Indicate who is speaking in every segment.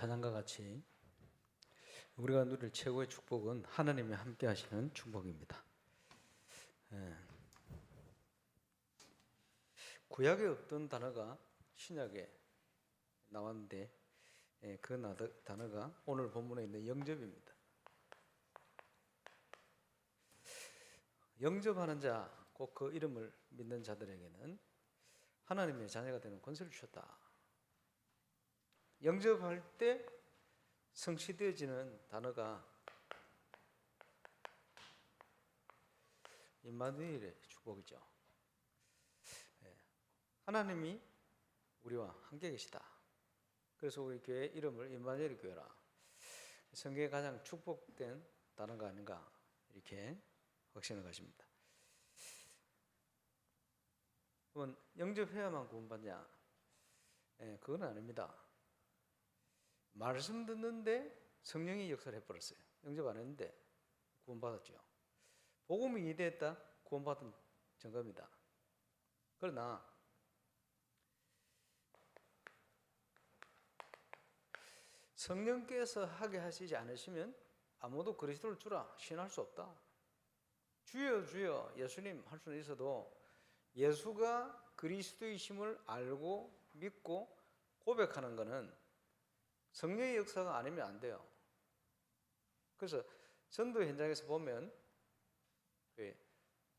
Speaker 1: 찬양과 같이 우리가 누릴 최고의 축복은 하나님이 함께 하시는 축복입니다. 구약에 없던 단어가 신약에 나왔는데 그 단어가 오늘 본문에 있는 영접입니다. 영접하는 자, 꼭 그 이름을 믿는 자들에게는 하나님의 자녀가 되는 권세를 주셨다. 영접할 때 성취되어지는 단어가 임마누엘의 축복이죠. 하나님이 우리와 함께 계시다. 그래서 우리 교회 이름을 임마누엘 교회라. 성경에 가장 축복된 단어가 아닌가 이렇게 확신을 가집니다. 그러면 영접해야만 구원받냐? 그건 아닙니다. 말씀 듣는데 성령이 역사를 해버렸어요. 영접 안 했는데 구원받았죠. 복음이 이해됐다, 구원받은 증거입니다. 그러나 성령께서 하게 하시지 않으시면 아무도 그리스도를 주라 신할 수 없다. 주여 주여 예수님 할 수는 있어도 예수가 그리스도이심을 알고 믿고 고백하는 것은 성령의 역사가 아니면 안 돼요. 그래서 전도 현장에서 보면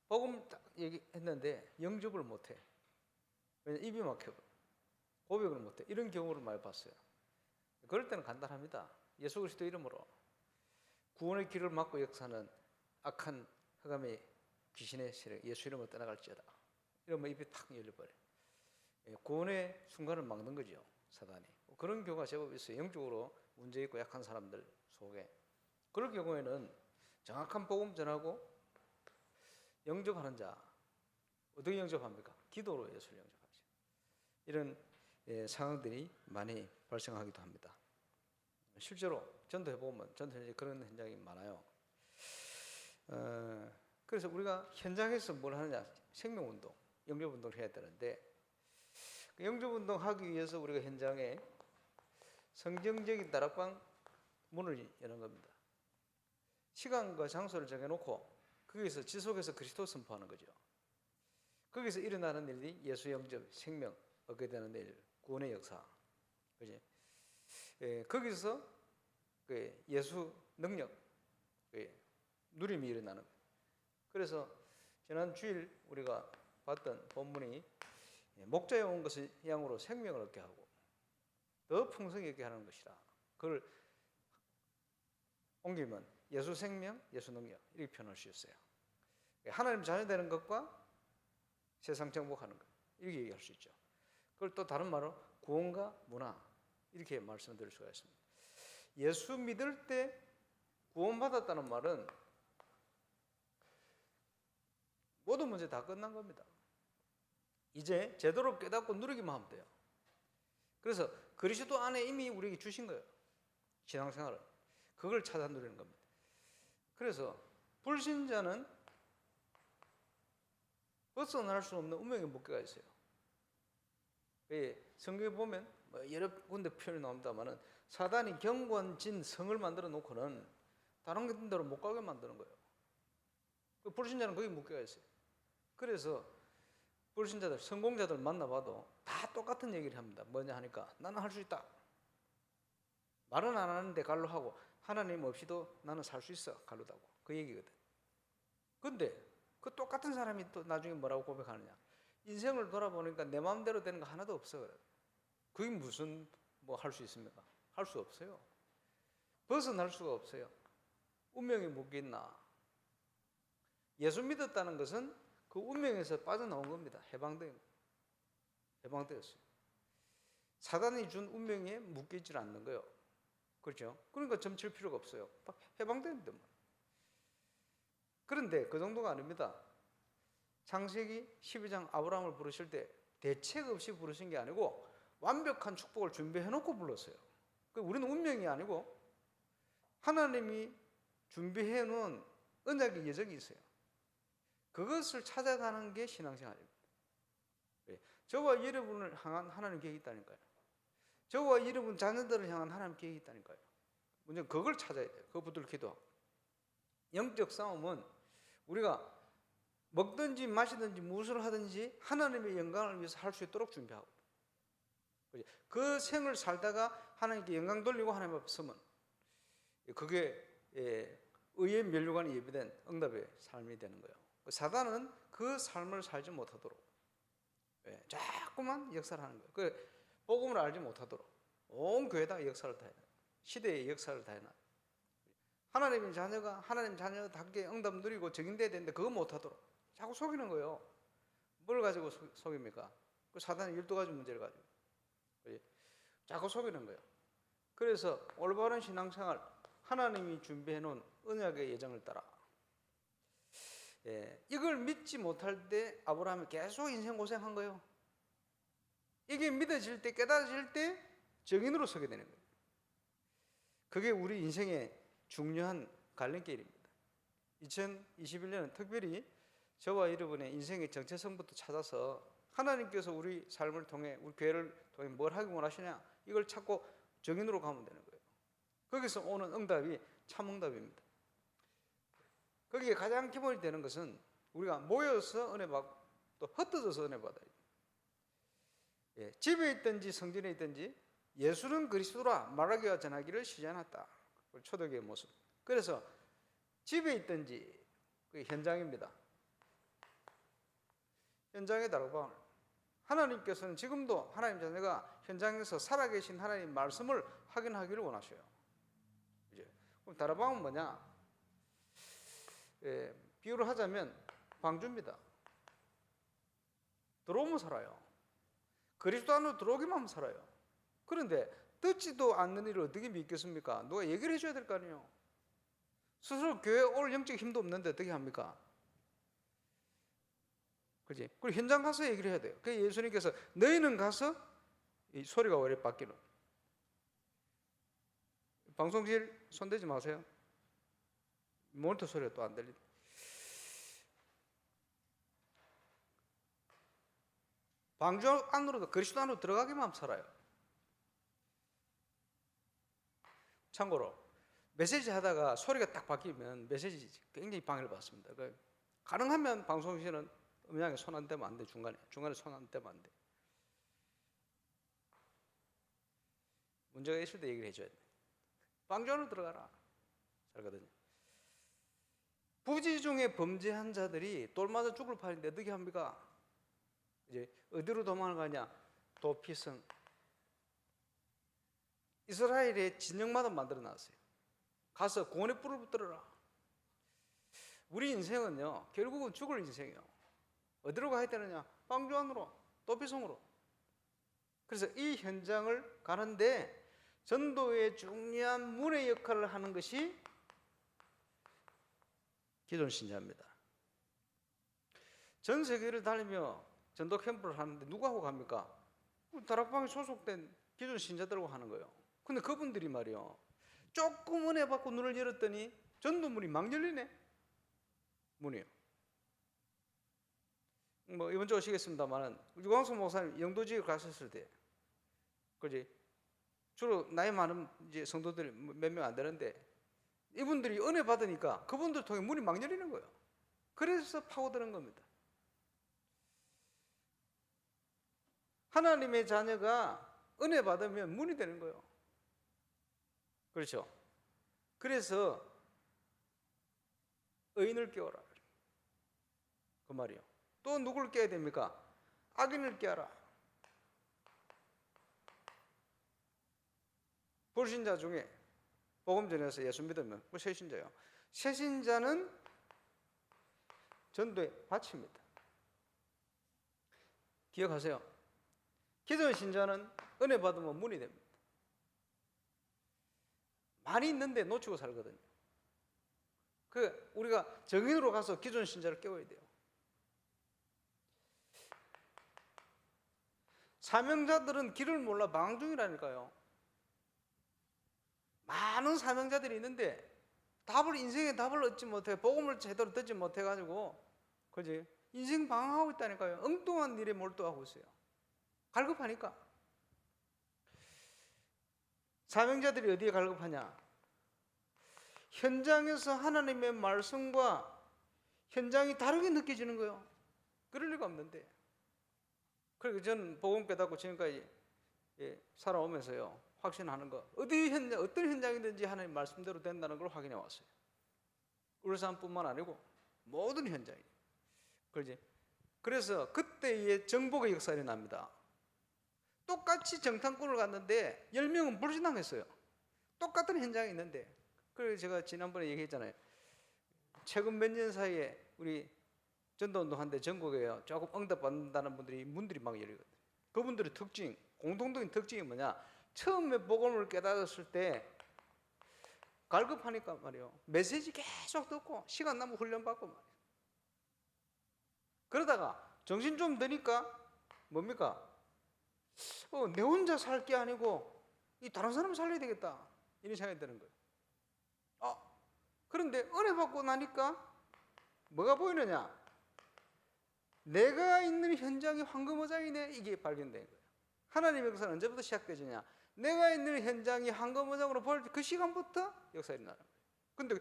Speaker 1: 복음 딱 얘기했는데 영접을 못해. 왜냐면 입이 막혀. 고백을 못해. 이런 경우를 많이 봤어요. 그럴 때는 간단합니다. 예수 그리스도 이름으로 구원의 길을 막고 역사하는 악한 흑암의 귀신의 세력 예수 이름으로 떠나갈지어다. 이러면 입이 탁 열려버려요. 구원의 순간을 막는 거죠, 사단이. 그런 경우가 제법 있어요. 영적으로 문제 있고 약한 사람들 속에. 그럴 경우에는 정확한 복음 전하고 영접하는 자 어떻게 영접합니까? 기도로 예수를 영접하죠. 이런 상황들이 많이 발생하기도 합니다. 실제로 전도해보면 전도 현장에 그런 현장이 많아요. 그래서 우리가 현장에서 뭘 하느냐? 생명운동, 영접운동을 해야 되는데 영접운동 하기 위해서 우리가 현장에 성경적인 다락방 문을 여는 겁니다. 시간과 장소를 정해놓고 거기서 지속해서 그리스도 선포하는 거죠. 거기서 일어나는 일이 예수 영접, 생명 얻게 되는 일, 구원의 역사, 그지? 거기서 예수 능력, 누림이 일어나는 거예요. 그래서 지난 주일 우리가 봤던 본문이 목자에 온 것을 양으로 생명을 얻게 하고 더 풍성히 얻게 하는 것이라. 그걸 옮기면 예수 생명, 예수 능력 이렇게 표현할 수 있어요. 하나님 자녀 되는 것과 세상 정복하는 것 이렇게 얘기할 수 있죠. 그걸 또 다른 말로 구원과 문화 이렇게 말씀드릴 수가 있습니다. 예수 믿을 때 구원받았다는 말은 모든 문제 다 끝난 겁니다. 이제 제대로 깨닫고 누리기만 하면 돼요. 그래서 그리스도 안에 이미 우리에게 주신 거예요. 신앙생활은. 그걸 찾아 누리는 겁니다. 그래서 불신자는 벗어날 수 없는 운명의 묶여가 있어요. 성경에 보면 여러 군데 표현이 나옵니다만 사단이 경관진 성을 만들어 놓고는 다른 데로 못 가게 만드는 거예요. 불신자는 거기 묶여가 있어요. 그래서 불신자들, 성공자들 만나봐도 다 똑같은 얘기를 합니다. 뭐냐 하니까 나는 할 수 있다. 말은 안 하는데 갈로 하고 하나님 없이도 나는 살 수 있어. 갈로다고. 그 얘기거든. 근데 그 똑같은 사람이 또 나중에 뭐라고 고백하느냐. 인생을 돌아보니까 내 마음대로 되는 거 하나도 없어. 그게 무슨 뭐 할 수 있습니까? 할 수 없어요. 벗어날 수가 없어요. 운명이 묶여있나. 예수 믿었다는 것은 그 운명에서 빠져나온 겁니다. 해방되었어요. 사단이 준 운명에 묶이질 않는 거예요. 그렇죠? 그러니까 점칠 필요가 없어요. 해방되는데 뭐. 그런데 그 정도가 아닙니다. 창세기 12장 아브라함을 부르실 때 대책 없이 부르신 게 아니고 완벽한 축복을 준비해놓고 불렀어요. 우리는 운명이 아니고 하나님이 준비해놓은 언약의 여정이 있어요. 그것을 찾아가는 게 신앙생활입니다. 저와 여러분을 향한 하나님 계획이 있다니까요. 저와 여러분 자녀들을 향한 하나님 계획이 있다니까요. 먼저 그걸 찾아야 돼요. 그거 붙들고 기도하고. 영적 싸움은 우리가 먹든지 마시든지 무엇을 하든지 하나님의 영광을 위해서 할 수 있도록 준비하고, 그 생을 살다가 하나님께 영광 돌리고 하나님 앞에 서면 그게 의의 면류관이 예비된 응답의 삶이 되는 거예요. 사단은 그 삶을 살지 못하도록 자꾸만 역사를 하는 거예요. 그 복음을 알지 못하도록 온 교회다 역사를 다 해놔. 시대의 역사를 다 해놔. 하나님의 자녀가 하나님 자녀답게 응답 누리고 적용돼야 되는데 그거 못하도록 자꾸 속이는 거예요. 뭘 가지고 속입니까? 그 사단의 12가지 문제를 가지고 자꾸 속이는 거예요. 그래서 올바른 신앙생활, 하나님이 준비해 놓은 언약의 예정을 따라, 이걸 믿지 못할 때 아브라함이 계속 인생 고생한 거예요. 이게 믿어질 때, 깨달아질 때 정인으로 서게 되는 거예요. 그게 우리 인생의 중요한 갈림길입니다. 2021년은 특별히 저와 여러분의 인생의 정체성부터 찾아서 하나님께서 우리 삶을 통해, 우리 교회를 통해 뭘 하기 원하시냐, 이걸 찾고 정인으로 가면 되는 거예요. 거기서 오는 응답이 참 응답입니다. 거기에 가장 기본이 되는 것은 우리가 모여서 은혜 받고 또 흩어져서 은혜 받아요. 집에 있든지 성전에 있든지 예수는 그리스도라 말하기와 전하기를 시작했다. 초대교회의 모습. 그래서 집에 있든지 그게 현장입니다. 현장의 다락방을 하나님께서는 지금도 하나님 자녀가 현장에서 살아계신 하나님 말씀을 확인하기를 원하셔요. 그럼 다락방은 뭐냐? 비유를 하자면 방주입니다. 들어오면 살아요. 그리스도 안으로 들어오기만 하면 살아요. 그런데 듣지도 않는 일을 어떻게 믿겠습니까? 누가 얘기를 해줘야 될 거 아니에요. 스스로 교회 올 영적 힘도 없는데 어떻게 합니까? 그렇지? 그리고 현장 가서 얘기를 해야 돼요. 그래서 예수님께서 너희는 가서 이 소리가 왜 이렇게 바뀌는? 방송실 손대지 마세요. 모니터 소리가 또 안 들린다. 방주 안으로도 그리스도 안으로 들어가기만 하면 살아요. 참고로 메시지 하다가 소리가 딱 바뀌면 메시지 굉장히 방해를 받습니다. 가능하면 방송실은 음향에 손 안 대면 안 돼. 중간에 손 안 대면 안 돼. 문제가 있을 때 얘기를 해줘야 돼. 방주 안으로 들어가라. 살거든요. 부지 중에 범죄한 자들이 돌 맞아 죽을 판인데 어떻게 합니까? 이제 어디로 도망을 가냐? 도피성. 이스라엘의 진영마다 만들어 놨어요. 가서 공원에 불을 붙들어라. 우리 인생은요, 결국은 죽을 인생이에요. 어디로 가야 되느냐? 방주 안으로, 도피성으로. 그래서 이 현장을 가는데 전도의 중요한 문의 역할을 하는 것이 기존 신자입니다. 전 세계를 다니며 전도 캠프를 하는데 누구하고 갑니까? 다락방에 소속된 기존 신자들하고 하는 거예요. 근데 그분들이 말이요, 조금 은혜 받고 눈을 열었더니 전도문이 막 열리네. 문이요. 뭐 이번 주 오시겠습니다만은 유광수 목사님 영도지에 가셨을 때, 그지? 주로 나이 많은 이제 성도들 몇 명 안 되는데 이분들이 은혜 받으니까 그분들 통해 문이 막 열리는 거예요. 그래서 파고드는 겁니다. 하나님의 자녀가 은혜 받으면 문이 되는 거예요. 그렇죠? 그래서 의인을 깨워라. 그 말이요. 또 누굴 깨야 됩니까? 악인을 깨워라. 불신자 중에 복음 전해서 예수 믿으면 그 새신자예요. 새신자는 전도의 밭입니다. 기억하세요. 기존 신자는 은혜 받으면 문이 됩니다. 많이 있는데 놓치고 살거든요. 우리가 정인으로 가서 기존 신자를 깨워야 돼요. 사명자들은 길을 몰라 방황 중이라니까요. 많은 사명자들이 있는데 인생의 답을 얻지 못해, 복음을 제대로 듣지 못해가지고, 그지? 인생 방황하고 있다니까요. 엉뚱한 일에 몰두하고 있어요. 갈급하니까. 사명자들이 어디에 갈급하냐? 현장에서 하나님의 말씀과 현장이 다르게 느껴지는 거예요. 그럴 리가 없는데. 그리고 저는 복음 깨닫고 지금까지 살아오면서요, 확신하는 거, 어떤 현장이든지 하나님 말씀대로 된다는 걸 확인해 왔어요. 울산뿐만 아니고 모든 현장이. 그러지. 그래서 그때의 정복의 역사가 납니다. 똑같이 정탐꾼을 갔는데 10명은 불신앙했어요. 똑같은 현장에 있는데. 그래서 제가 지난번에 얘기했잖아요. 최근 몇 년 사이에 우리 전도운동하는데 전국에 조금 응답받는다는 문들이 막 열리거든요. 그분들의 특징, 공통적인 특징이 뭐냐? 처음에 복음을 깨달았을 때 갈급하니까 말이에요, 메시지 계속 듣고 시간 나면 훈련받고 말이에요. 그러다가 정신 좀 드니까 뭡니까? 내 혼자 살 게 아니고 이 다른 사람 살려야 되겠다, 이런 생각이 드는 거예요. 그런데 은혜 받고 나니까 뭐가 보이느냐? 내가 있는 현장이 황금어장이네, 이게 발견된 거예요. 하나님의 역사는 언제부터 시작되느냐? 내가 있는 현장이 황금어장으로 보일 때 그 시간부터 역사가 일어나는 거예요. 근데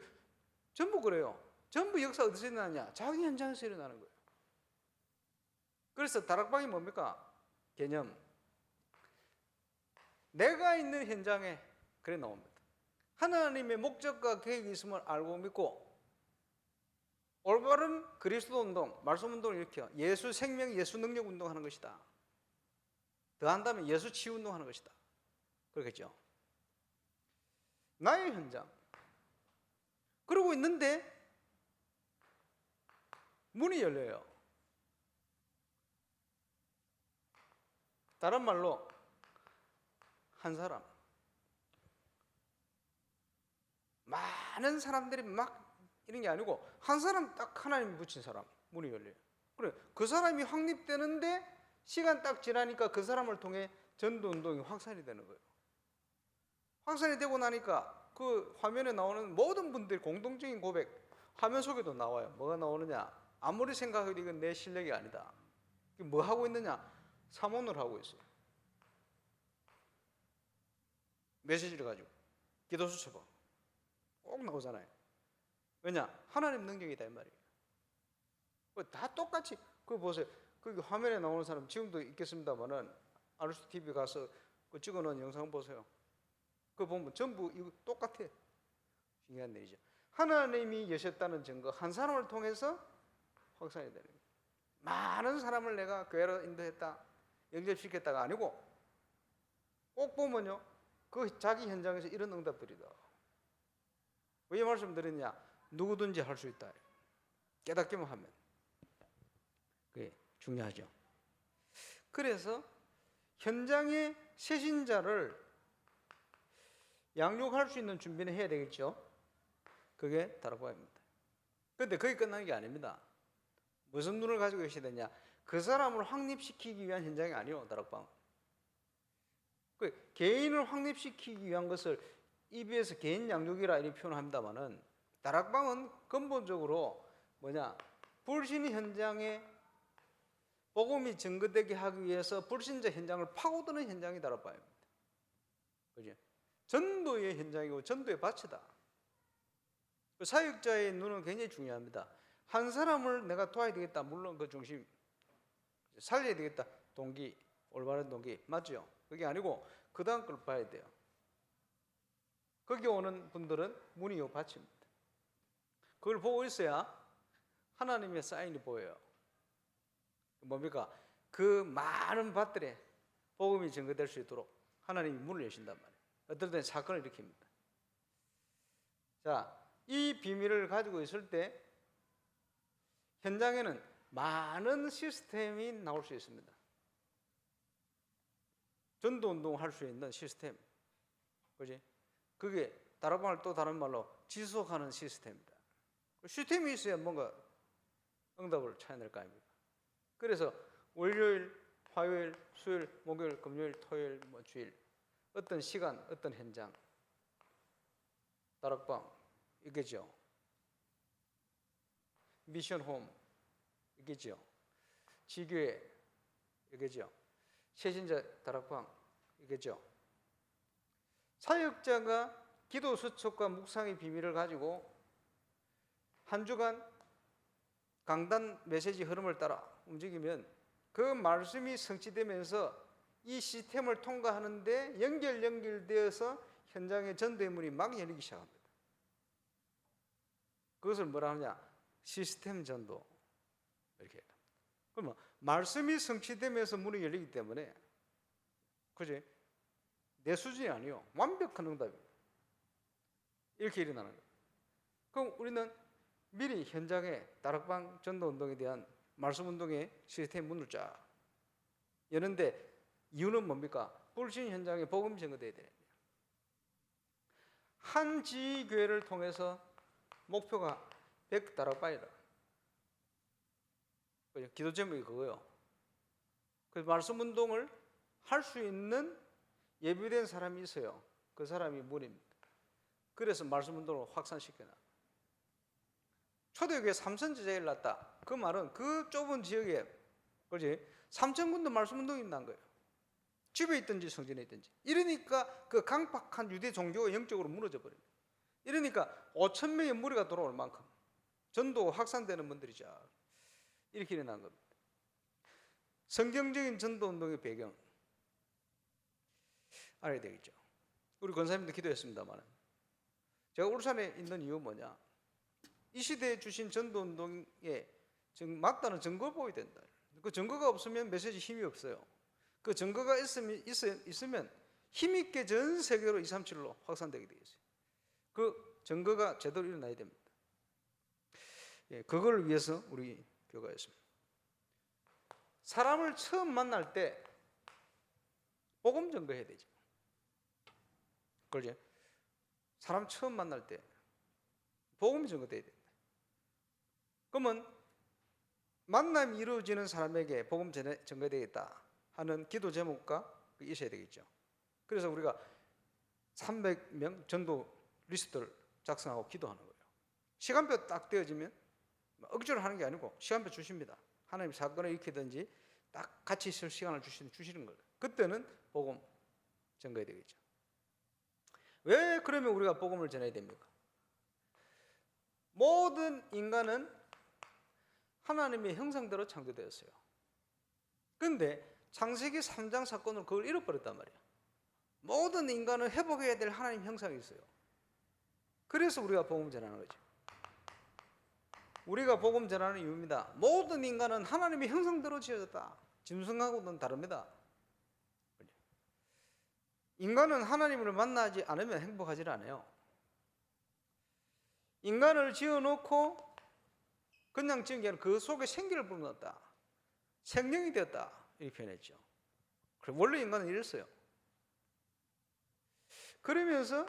Speaker 1: 전부 그래요. 전부 역사 어디서 일어나냐? 자기 현장에서 일어나는 거예요. 그래서 다락방이 뭡니까? 개념. 내가 있는 현장에 그래 나옵니다. 하나님의 목적과 계획이 있음을 알고 믿고 올바른 그리스도 운동, 말씀 운동을 일으켜 예수 생명, 예수 능력 운동하는 것이다. 더한다면 예수 치유 운동하는 것이다. 그렇겠죠. 나의 현장. 그러고 있는데 문이 열려요. 다른 말로 한 사람, 많은 사람들이 막 이런 게 아니고 한 사람 딱 하나님이 붙인 사람, 문이 열려요. 그래, 그 사람이 확립되는데 시간 딱 지나니까 그 사람을 통해 전도운동이 확산이 되는 거예요. 확산이 되고 나니까 그 화면에 나오는 모든 분들의 공동적인 고백, 화면 속에도 나와요. 뭐가 나오느냐? 아무리 생각해도 이건 내 실력이 아니다. 뭐 하고 있느냐? 사모를 하고 있어요. 메시지를 가지고 기도수 쳐봐. 꼭 나오잖아요. 왜냐? 하나님 능력이다, 이 말이에요. 다 똑같이. 그거 보세요. 그 화면에 나오는 사람 지금도 있겠습니다만은 아르스 TV 가서 그 찍어놓은 영상 보세요. 그거 보면 전부 이거 똑같아. 중요한 일이죠. 하나님이 여셨다는 증거, 한 사람을 통해서 확산이 되는 거예요. 많은 사람을 내가 교회로 인도했다, 영접시켰다가 아니고 꼭 보면요, 그 자기 현장에서 이런 응답들이다. 왜 이 말씀 드리냐? 누구든지 할 수 있다. 깨닫기만 하면. 그게 중요하죠. 그래서 현장의 새신자를 양육할 수 있는 준비는 해야 되겠죠. 그게 다락방입니다. 그런데 거기 끝나는 게 아닙니다. 무슨 눈을 가지고 계셔야 되냐? 그 사람을 확립시키기 위한 현장이 아니에요, 다락방. 그 개인을 확립시키기 위한 것을 EBS 개인 양육이라 이렇게 표현합니다만은, 다락방은 근본적으로 뭐냐? 불신 현장에 복음이 증거되게 하기 위해서 불신자 현장을 파고드는 현장이 다락방입니다. 그죠? 전도의 현장이고 전도의 밭이다. 사역자의 눈은 굉장히 중요합니다. 한 사람을 내가 도와야 되겠다, 물론 그 중심, 살려야 되겠다, 동기, 올바른 동기, 맞죠? 그게 아니고 그 다음 걸 봐야 돼요. 거기 오는 분들은 문이 요 밭입니다. 그걸 보고 있어야 하나님의 사인이 보여요. 뭡니까? 그 많은 밭들에 복음이 증거될 수 있도록 하나님이 문을 여신단 말이에요. 어떨 때는 사건을 일으킵니다. 자, 이 비밀을 가지고 있을 때 현장에는 많은 시스템이 나올 수 있습니다. 전도운동을 할 수 있는 시스템. 그지? 그게 다락방을 또 다른 말로 지속하는 시스템입니다. 시스템이 있어야 뭔가 응답을 찾아낼 거 아닙니까? 그래서 월요일, 화요일, 수요일, 목요일, 금요일, 토요일, 주일, 어떤 시간, 어떤 현장, 다락방 있겠죠. 미션홈 있겠죠. 지교회 있겠죠. 새신자 다락방 있겠죠. 사역자가 기도 수첩과 묵상의 비밀을 가지고 한 주간 강단 메시지 흐름을 따라 움직이면 그 말씀이 성취되면서 이 시스템을 통과하는데 연결되어서 현장의 전도의 문이 막 열리기 시작합니다. 그것을 뭐라 하냐? 시스템 전도. 이렇게. 그러면 말씀이 성취되면서 문이 열리기 때문에, 그지? 내 수준이 아니요. 완벽한 응답입니다. 이렇게 일어나는 거예요. 그럼 우리는 미리 현장에 다락방 전도 운동에 대한 말씀 운동의 시스템 문을 쫙 여는데 이유는 뭡니까? 불신 현장에 복음 전거돼야 되는 거예요. 한 지교회를 통해서 목표가 100 다락방이다. 기도 제목이 그거예요. 그 말씀 운동을 할 수 있는 예비된 사람이 있어요. 그 사람이 문입니다. 그래서 말씀 운동을 확산시켜놔. 초대교회 3천 제자를 낳았다. 그 말은 그 좁은 지역에, 그렇지? 3,000군데 말씀 운동이 난 거예요. 집에 있든지 성전에 있든지. 이러니까 그 강박한 유대 종교가 영적으로 무너져 버립니다. 이러니까 5,000명의 무리가 돌아올 만큼 전도 확산되는 분들이죠. 이렇게 일어난 겁니다. 성경적인 전도 운동의 배경 알아야 되겠죠. 우리 권사님도 기도했습니다만 제가 울산에 있는 이유 뭐냐? 이 시대에 주신 전도 운동에 맞다는 증거를 보여야 된다. 그 증거가 없으면 메시지 힘이 없어요. 그 증거가 있으면 힘있게 전 세계로 237로 확산되게 되어 있어요. 그 증거가 제대로 일어나야 됩니다. 예, 그걸 위해서 우리 교회가 있습니다. 사람을 처음 만날 때 복음 증거해야 되죠. 그렇죠? 사람 처음 만날 때 복음 증거돼야 된다. 그러면 만남이 이루어지는 사람에게 복음 증거되겠다 하는 기도 제목과 있어야 되겠죠. 그래서 우리가 300명 전도 리스트를 작성하고 기도하는 거예요. 시간표 딱 되어지면 억지로 하는 게 아니고 시간표 주십니다. 하나님 사건을 일으키든지 딱 같이 있을 시간을 주시는 거예요. 그때는 복음 전거해야 되겠죠. 왜 그러면 우리가 복음을 전해야 됩니까? 모든 인간은 하나님의 형상대로 창조되었어요. 그런데 창세기 3장 사건으로 그걸 잃어버렸단 말이야. 모든 인간은 회복해야 될 하나님 형상이 있어요. 그래서 우리가 복음 전하는 거죠. 우리가 복음 전하는 이유입니다. 모든 인간은 하나님의 형상대로 지어졌다. 짐승하고는 다릅니다. 인간은 하나님을 만나지 않으면 행복하지 않아요. 인간을 지어놓고 그냥 지은 게 아니라 그 속에 생기를 불어넣었다. 생명이 되었다. 이렇게 표현했죠. 원래 인간은 이랬어요. 그러면서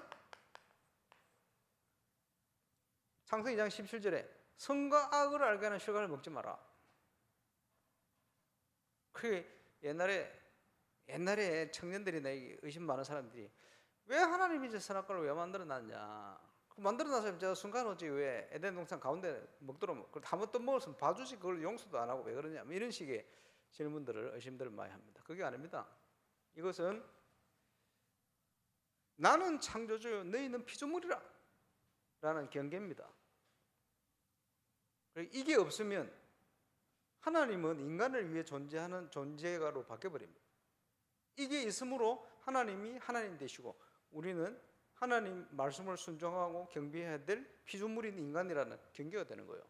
Speaker 1: 창세기 2장 17절에 선과 악을 알게 하는 실과를 먹지 마라. 그게 옛날에 청년들이 나에게 의심 많은 사람들이 왜 하나님이 저 선악과를 왜 만들어놨냐. 만들어놔서 제가 순간 어찌 왜 에덴 동산 가운데 먹도록 그걸 한번 또 먹었으면 봐주지 그걸 용서도 안 하고 왜 그러냐. 이런 식의 질문들을 의심들을 많이 합니다. 그게 아닙니다. 이것은 나는 창조주요 너희는 피조물이라 라는 경계입니다. 이게 없으면 하나님은 인간을 위해 존재하는 존재가로 바뀌어버립니다. 이게 있으므로 하나님이 하나님 되시고 우리는 하나님 말씀을 순종하고 경배해야 될 피조물인 인간이라는 경계가 되는 거예요.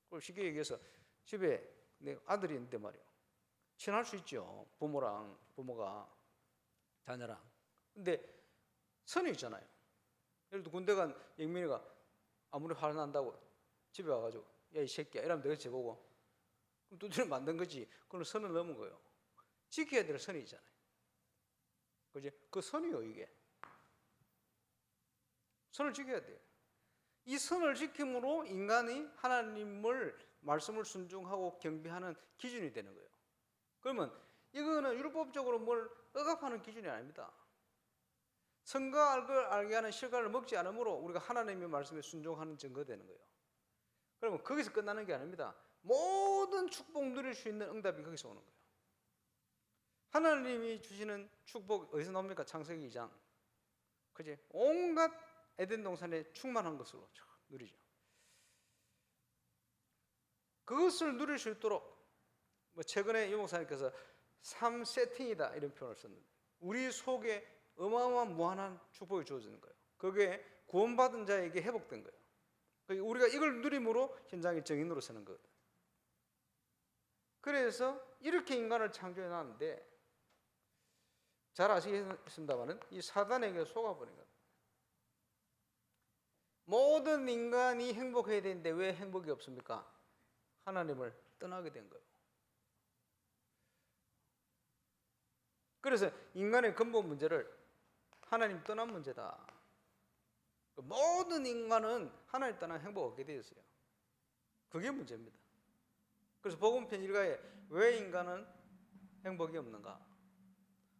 Speaker 1: 그걸 쉽게 얘기해서 집에 내 아들이 있는데 말이에요. 친할 수 있죠. 부모가 자녀랑. 근데 선이 있잖아요. 예를 들어 군대 간 영민이가 아무리 화를 난다고 집에 와가지고 야 이 새끼야 이러면 내가 제보고 그럼 두드려 만든 거지. 그건 선을 넘은 거예요. 지켜야 될 선이 있잖아요. 그지? 그 선이요 이게. 선을 지켜야 돼요. 이 선을 지킴으로 인간이 하나님을 말씀을 순종하고 경배하는 기준이 되는 거예요. 그러면 이거는 율법적으로 뭘 억압하는 기준이 아닙니다. 선과 악을 알게 하는 실과를 먹지 않으므로 우리가 하나님의 말씀에 순종하는 증거가 되는 거예요. 그러면 거기서 끝나는 게 아닙니다. 모든 축복 누릴 수 있는 응답이 거기서 오는 거예요. 하나님이 주시는 축복 어디서 나옵니까? 창세기 2장. 그지? 온갖 에덴 동산에 충만한 것으로 누리죠. 그것을 누릴 수 있도록 뭐 최근에 유 목사님께서 삶 세팅이다 이런 표현을 썼는데, 우리 속에 어마어마한 무한한 축복이 주어지는 거예요. 그게 구원받은 자에게 회복된 거예요. 우리가 이걸 누림으로 현장의 정인으로 서는 거거든. 그래서 이렇게 인간을 창조해 놨는데, 잘 아시겠습니다만은 이 사단에게 속아버린 거예요. 모든 인간이 행복해야 되는데 왜 행복이 없습니까? 하나님을 떠나게 된 거예요. 그래서 인간의 근본 문제를 하나님 떠난 문제다. 모든 인간은 하나님 떠나 행복 없게 되어 있어요. 그게 문제입니다. 그래서 복음편 1가에 왜 인간은 행복이 없는가?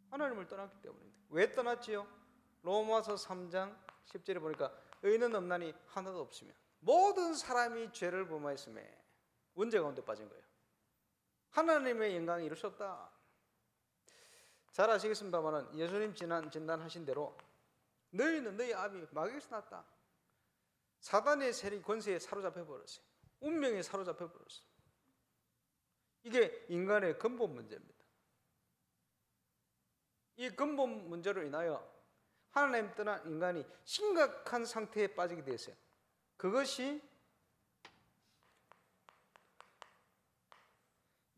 Speaker 1: 하나님을 떠났기 때문입니다. 왜 떠났지요? 로마서 3장 10절에 보니까 의인은 없나니 하나도 없으며 모든 사람이 죄를 범하였음에 원죄 가운데 빠진 거예요. 하나님의 영광이 이룰 수 없다. 잘 아시겠습니다만 예수님 진단하신 대로 너희는 너희 아비 마귀에서 났다. 사단의 세력 권세에 사로잡혀 버렸어요. 운명에 사로잡혀 버렸어요. 이게 인간의 근본 문제입니다. 이 근본 문제로 인하여 하나님 떠난 인간이 심각한 상태에 빠지게 되었어요. 그것이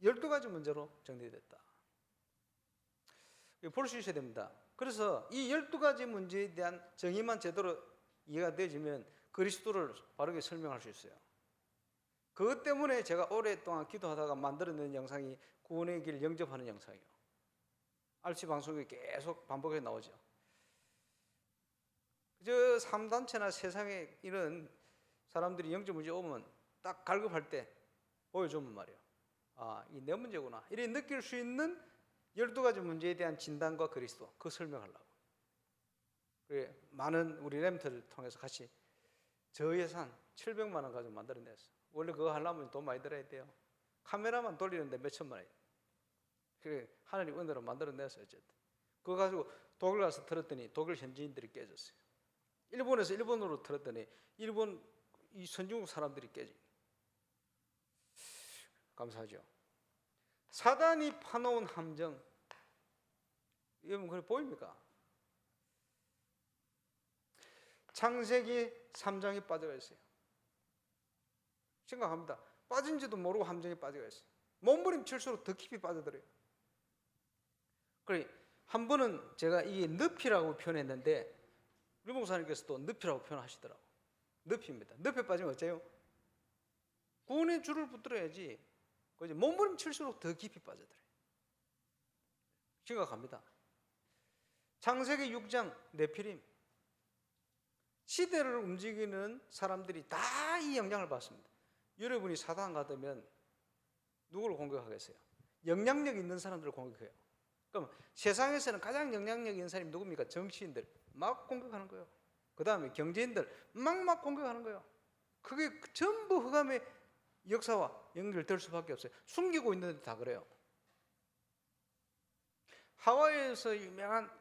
Speaker 1: 12가지 문제로 정리됐다. 볼 수 있어야 됩니다. 그래서 이 12가지 문제에 대한 정의만 제대로 이해가 되어지면 그리스도를 바르게 설명할 수 있어요. 그것 때문에 제가 오랫동안 기도하다가 만들어낸 영상이 구원의 길 영접하는 영상이에요. RC 방송에 계속 반복해 나오죠. 저 3단체나 세상에 이런 사람들이 영접 문제 오면 딱 갈급할 때 보여주면 말이에요. 아, 이 내 문제구나. 이렇게 느낄 수 있는 12가지 문제에 대한 진단과 그리스도, 그 설명하려고. 그래, 많은 우리 렘터를 통해서 같이 저예산 700만 원 가지고 만들어냈어요. 원래 그거 하려면 돈 많이 들어야 돼요. 카메라만 돌리는데 몇 천만 원이에요. 그래, 하나님 은혜로 만들어냈어요. 어쨌든 그거 가지고 독일 가서 들었더니 독일 현지인들이 깨졌어요. 일본에서 일본어로 들었더니 일본 이 선진국 사람들이 깨져. 감사하죠. 사단이 파놓은 함정, 여러분 그래 보입니까? 창세기 3장에 빠져가 있어요. 생각합니다. 빠진지도 모르고 함정에 빠져가 있어요. 몸부림칠수록 더 깊이 빠져들어요. 그래, 한 번은 제가 이게 늪이라고 표현했는데 우리 목사님께서도 늪이라고 표현하시더라고. 늪입니다. 늪에 빠지면 어째요? 구원의 줄을 붙들어야지. 몸부림칠수록 더 깊이 빠져들어요. 심각합니다. 창세기 6장 네피림, 시대를 움직이는 사람들이 다 이 영향을 받습니다. 여러분이 사단 같으면 누구를 공격하겠어요? 영향력 있는 사람들을 공격해요. 그럼 세상에서는 가장 영향력 있는 사람이 누굽니까? 정치인들 막 공격하는 거예요. 그 다음에 경제인들 막 공격하는 거예요. 그게 전부 흑암의 역사와 연결될 수밖에 없어요. 숨기고 있는데 다 그래요. 하와이에서 유명한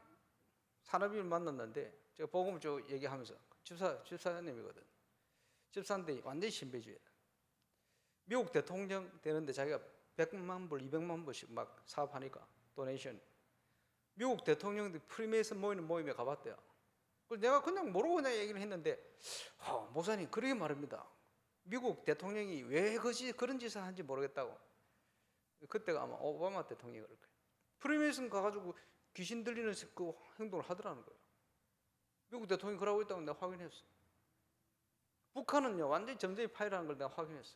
Speaker 1: 산업인을 만났는데 제가 복음을 쭉 얘기하면서 집사님이거든. 집사인데 완전히 신비주의야. 미국 대통령 되는데 자기가 100만 불, 200만 불씩 막 사업하니까 도네이션. 미국 대통령들 프리메이슨 모이는 모임에 가봤대요. 그래서 내가 그냥 모르고 그냥 얘기를 했는데 목사님 그러게 말입니다. 미국 대통령이 왜 그런 짓을 하는지 모르겠다고. 그때가 아마 오바마 대통령이 그럴 거예요. 프리메이슨 가가지고 귀신 들리는 그 행동을 하더라는 거예요. 미국 대통령이 그러고 있다고 내가 확인했어. 북한은요 완전히 점점이 파일하는 걸 내가 확인했어.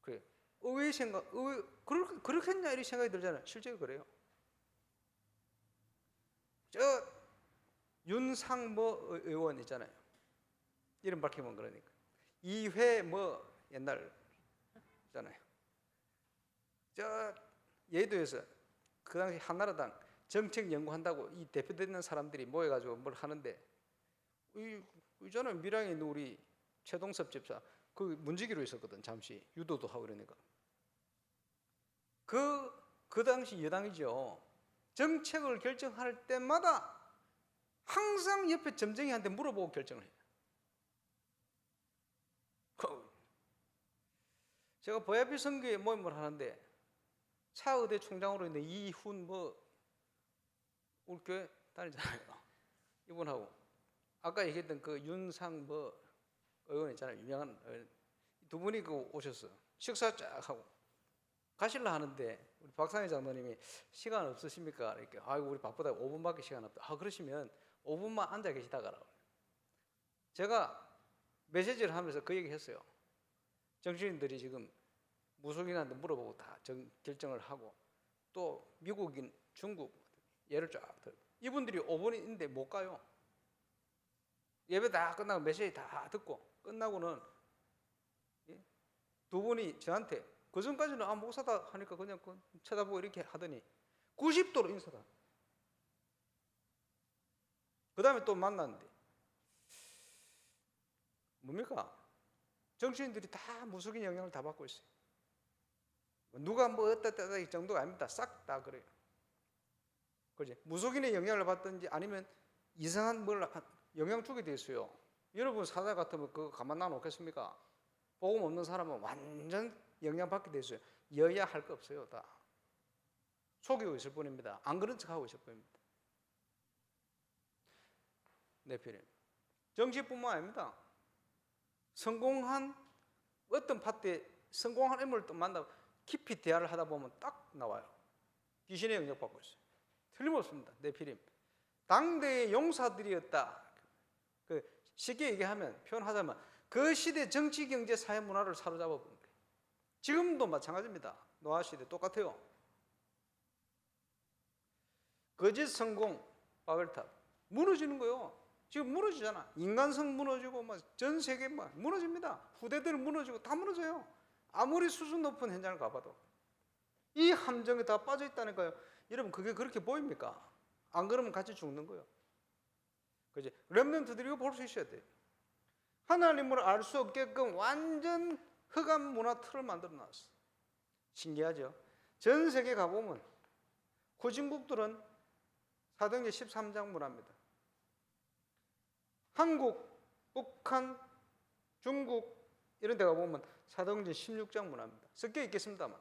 Speaker 1: 그래. 의외의 생각, 그렇겠냐 이런 생각이 들잖아요. 실제로 그래요. 저 윤상모 의원 있잖아요. 이름 밝히면 그러니까. 이회 뭐 옛날 있잖아요. 저 예도에서 그 당시 한나라당 정책 연구한다고 이 대표되는 사람들이 모여가지고 뭘 하는데 있잖아요. 밀양에 있는 우리 최동섭 집사 그 문지기로 있었거든. 잠시 유도도 하고 그러니까 그 당시 여당이죠. 정책을 결정할 때마다 항상 옆에 점쟁이한테 물어보고 결정을 해요. 제가 보야비 선교회 모임을 하는데 차의대 총장으로 있는 이훈 우리 교회 다니잖아요. 이분하고 아까 얘기했던 그 윤상 의원 있잖아요. 유명한 의원. 두 분이 오셨어. 식사 쫙 하고 가실라 하는데 우리 박상희 장로님이 시간 없으십니까? 이렇게 아이고 우리 바쁘다 5분밖에 시간 없다. 그러시면 5분만 앉아 계시다 가라. 제가 메시지를 하면서 그 얘기 했어요. 정치인들이 지금 무속인한테 물어보고 다 결정을 하고 또 미국인, 중국 예를 쫙 들어. 이분들이 5분인데 못 가요. 예배 다 끝나고 메시지 다 듣고 끝나고는 두 분이 저한테 그 전까지는 목사다 하니까 그냥 쳐다보고 이렇게 하더니 90도로 인사다. 그 다음에 또 만났는데 뭡니까? 정치인들이 다 무속인 영향을 다 받고 있어요. 누가 어따 이 정도가 아닙니다. 싹 다 그래요. 그지? 무속인의 영향을 받든지 아니면 이상한 뭘 영향 주게 돼 있어요. 여러분 사자 같으면 그거 가만 놔 놓겠습니까? 복음 없는 사람은 완전 영향받게 돼 있어요. 여야 할 거 없어요. 다 속이고 있을 뿐입니다. 안 그런 척하고 있을 뿐입니다. 내피님 정치뿐만 아닙니다. 성공한 어떤 파트에 성공한 인물을 또 만나고 깊이 대화를 하다 보면 딱 나와요. 귀신의 영향 받고 있어요. 틀림없습니다. 내피림 당대의 용사들이었다. 쉽게 얘기하면 표현하자면 그 시대 정치, 경제, 사회, 문화를 사로잡아 본 거예요. 지금도 마찬가지입니다. 노아 시대 똑같아요. 거짓 성공, 바벨탑 무너지는 거예요. 지금 무너지잖아. 인간성 무너지고 전 세계 무너집니다. 후대들 무너지고 다 무너져요. 아무리 수준 높은 현장을 가봐도 이 함정에 다 빠져 있다니까요. 여러분 그게 그렇게 보입니까? 안 그러면 같이 죽는 거예요. 그지? 렘넌트들이 이거 볼 수 있어야 돼요. 하나님을 알 수 없게끔 완전 흑암 문화 틀을 만들어 놨어. 신기하죠? 전 세계 가보면 후진국들은 사도행전 13장 문화입니다. 한국, 북한, 중국 이런 데 가보면 사도행전 16장 문화입니다. 섞여 있겠습니다만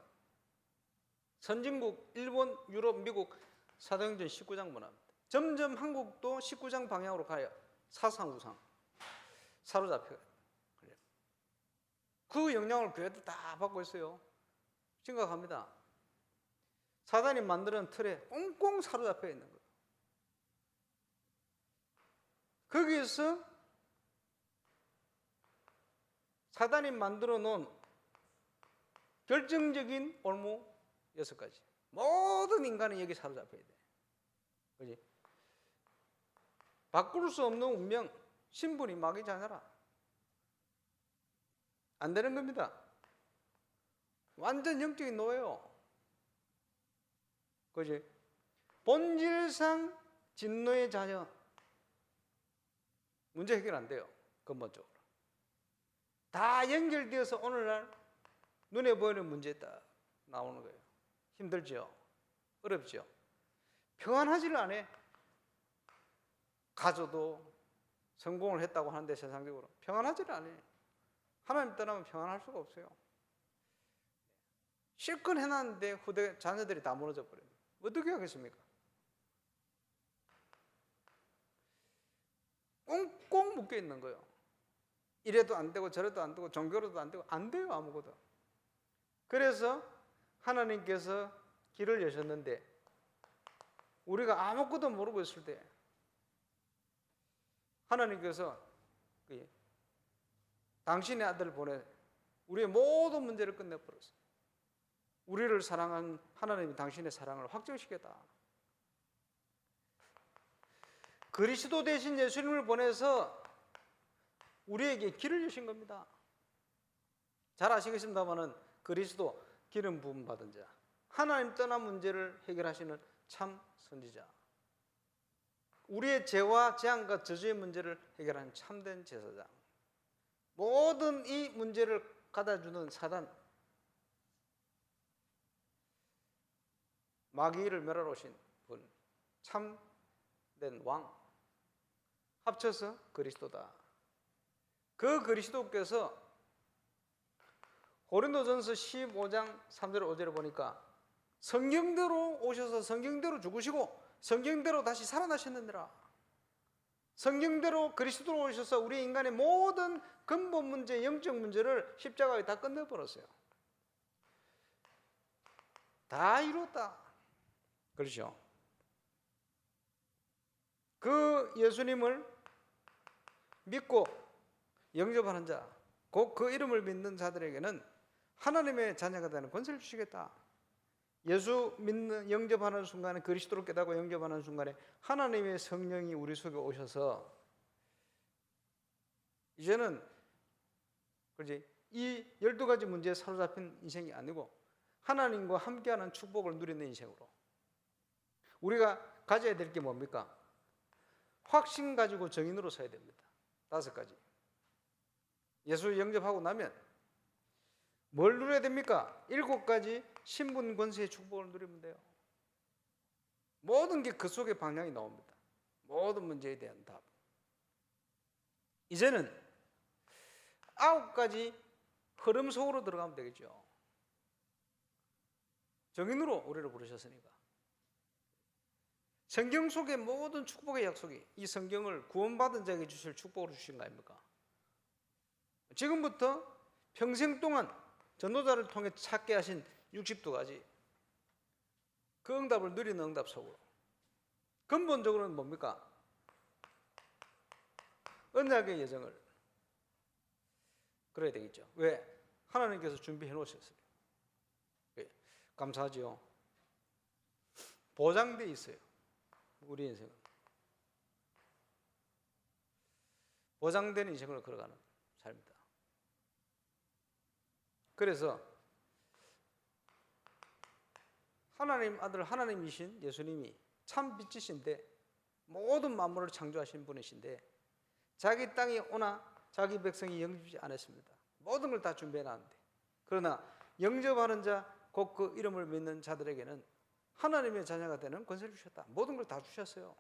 Speaker 1: 선진국, 일본, 유럽, 미국 사도행전 19장 문화입니다. 점점 한국도 19장 방향으로 가요. 사상 우상 사로잡혀요. 그 영향을 교회도 다 받고 있어요. 심각합니다. 사단이 만드는 틀에 꽁꽁 사로잡혀 있는 거예요. 거기에서 사단이 만들어 놓은 결정적인 올무 6가지. 모든 인간은 여기 사로잡혀야 돼. 그지? 바꿀 수 없는 운명, 신분이 마귀 자녀라. 안 되는 겁니다. 완전 영적인 노예요. 그지? 본질상 진노의 자녀. 문제 해결 안 돼요. 근본적으로. 다 연결되어서 오늘날 눈에 보이는 문제에 딱 나오는 거예요. 힘들죠? 어렵죠? 평안하지를 않아요. 가져도 성공을 했다고 하는데 세상적으로 평안하지를 않아요. 하나님 떠나면 평안할 수가 없어요. 실컷 해놨는데 후대 자녀들이 다 무너져 버려요. 어떻게 하겠습니까? 꽁꽁 묶여 있는 거예요. 이래도 안 되고 저래도 안 되고 종교로도 안 되고 안 돼요. 아무것도. 그래서 하나님께서 길을 여셨는데 우리가 아무것도 모르고 있을 때 하나님께서 당신의 아들을 보내 우리의 모든 문제를 끝내버렸어요. 우리를 사랑한 하나님이 당신의 사랑을 확증시켰다. 그리스도 대신 예수님을 보내서 우리에게 길을 여신 겁니다. 잘 아시겠습니다마는 그리스도 기름 부음 받은 자, 하나님 떠난 문제를 해결하시는 참 선지자, 우리의 죄와 재앙과 저주의 문제를 해결하는 참된 제사장, 모든 이 문제를 가다주는 사단, 마귀를 멸하러 오신 분, 참된 왕, 합쳐서 그리스도다. 그 그리스도께서 고린도전서 15장 3절 5절에 보니까 성경대로 오셔서 성경대로 죽으시고 성경대로 다시 살아나셨느니라. 성경대로 그리스도로 오셔서 우리 인간의 모든 근본 문제, 영적 문제를 십자가에 다 끝내버렸어요. 다 이뤘다. 그렇죠? 그 예수님을 믿고 영접하는 자, 곧 그 이름을 믿는 자들에게는 하나님의 자녀가 되는 권세를 주시겠다. 예수 믿는 영접하는 순간에, 그리스도로 깨닫고 영접하는 순간에 하나님의 성령이 우리 속에 오셔서 이제는 그렇지, 이 12가지 문제에 사로잡힌 인생이 아니고 하나님과 함께하는 축복을 누리는 인생으로 우리가 가져야 될 게 뭡니까? 확신 가지고 정인으로 서야 됩니다. 5가지. 예수 영접하고 나면 뭘 누려야 됩니까? 7가지 신분 권세의 축복을 누리면 돼요. 모든 게 그 속에 방향이 나옵니다. 모든 문제에 대한 답. 이제는 9가지 흐름 속으로 들어가면 되겠죠. 정인으로 우리를 부르셨으니까. 성경 속의 모든 축복의 약속이 이 성경을 구원받은 자에게 주실 축복으로 주신 거 아닙니까? 지금부터 평생 동안 전도자를 통해 찾게 하신 62가지 그 응답을 누리는 응답 속으로 근본적으로는 뭡니까? 언약의 예정을 그래야 되겠죠. 왜? 하나님께서 준비해 놓으셨어요. 왜? 감사하지요. 보장되어 있어요. 우리 인생은 보장된 인생을 걸어가는 삶이다. 그래서 하나님 아들 하나님이신 예수님이 참 빛이신데 모든 만물을 창조하신 분이신데 자기 땅에 오나 자기 백성이 영접하지 않았습니다. 모든 걸 다 준비해 놨는데 그러나 영접하는 자 곧 그 이름을 믿는 자들에게는 하나님의 자녀가 되는 권세를 주셨다. 모든 걸 다 주셨어요.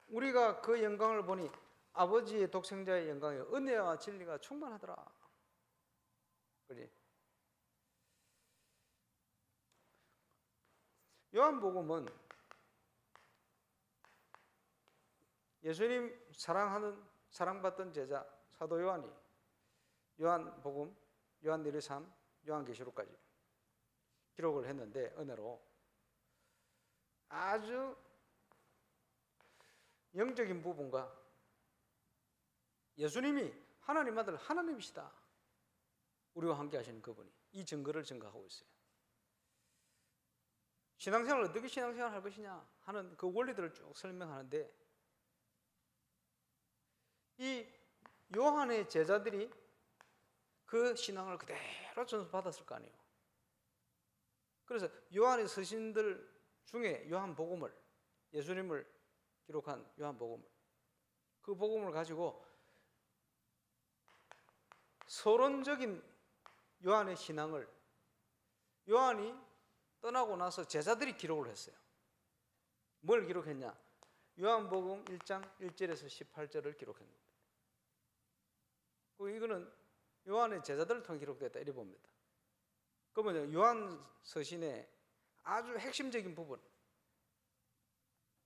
Speaker 1: 우리가 그 영광을 보니 아버지의 독생자의 영광에 은혜와 진리가 충만하더라. 그지? 요한복음은 예수님 사랑받던 제자 사도 요한이 요한복음, 요한일기삼, 요한계시록까지 기록을 했는데 은혜로 아주 영적인 부분과 예수님이 하나님 아들 하나님이시다. 우리와 함께 하시는 그분이 이 증거를 증거하고 있어요. 신앙생활을 어떻게 신앙생활을 할 것이냐 하는 그 원리들을 쭉 설명하는데 이 요한의 제자들이 그 신앙을 그대로 전수받았을 거 아니에요. 그래서 요한의 서신들 중에 요한복음을 예수님을 기록한 요한복음을 그 복음을 가지고 서론적인 요한의 신앙을 요한이 떠나고 나서 제자들이 기록을 했어요. 뭘 기록했냐? 요한복음 1장 1절에서 18절을 기록했습니다. 이거는 요한의 제자들을 통해 기록됐다 이래 봅니다. 그러면 요한 서신의 아주 핵심적인 부분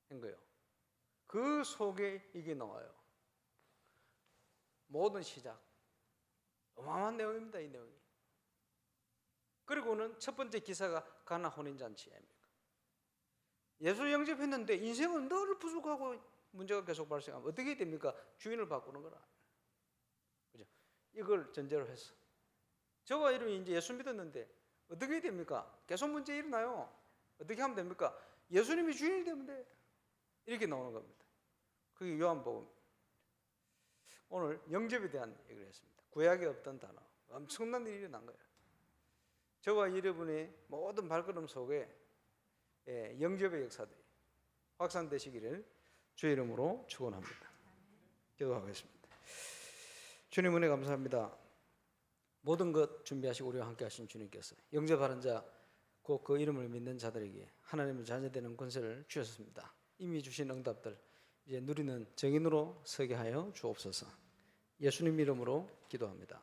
Speaker 1: 한 거예요. 그 속에 이게 나와요. 모든 시작. 어마어마한 내용입니다. 이 내용이. 그리고는 첫 번째 기사가 가나 혼인잔치 아닙니까? 예수 영접했는데 인생은 늘 부족하고 문제가 계속 발생하면 어떻게 됩니까? 주인을 바꾸는 거라. 그죠? 이걸 전제로 해서 저와 이름이 이제 예수 믿었는데 어떻게 됩니까? 계속 문제 일어나요. 어떻게 하면 됩니까? 예수님이 주인이 되면 돼. 이렇게 나오는 겁니다. 그게 요한복음. 오늘 영접에 대한 얘기를 했습니다. 구약에 없던 단어. 엄청난 일이 일어난 거예요. 저와 여러분의 모든 발걸음 속에 영접의 역사들이 확산되시기를 주의 이름으로 축원합니다. 기도하겠습니다. 주님 은혜 감사합니다. 모든 것 준비하시고 우리와 함께 하신 주님께서 영접하는 자, 곧 그 이름을 믿는 자들에게 하나님의 자녀되는 권세를 주셨습니다. 이미 주신 응답들 이제 누리는 정인으로 서게 하여 주옵소서. 예수님 이름으로 기도합니다.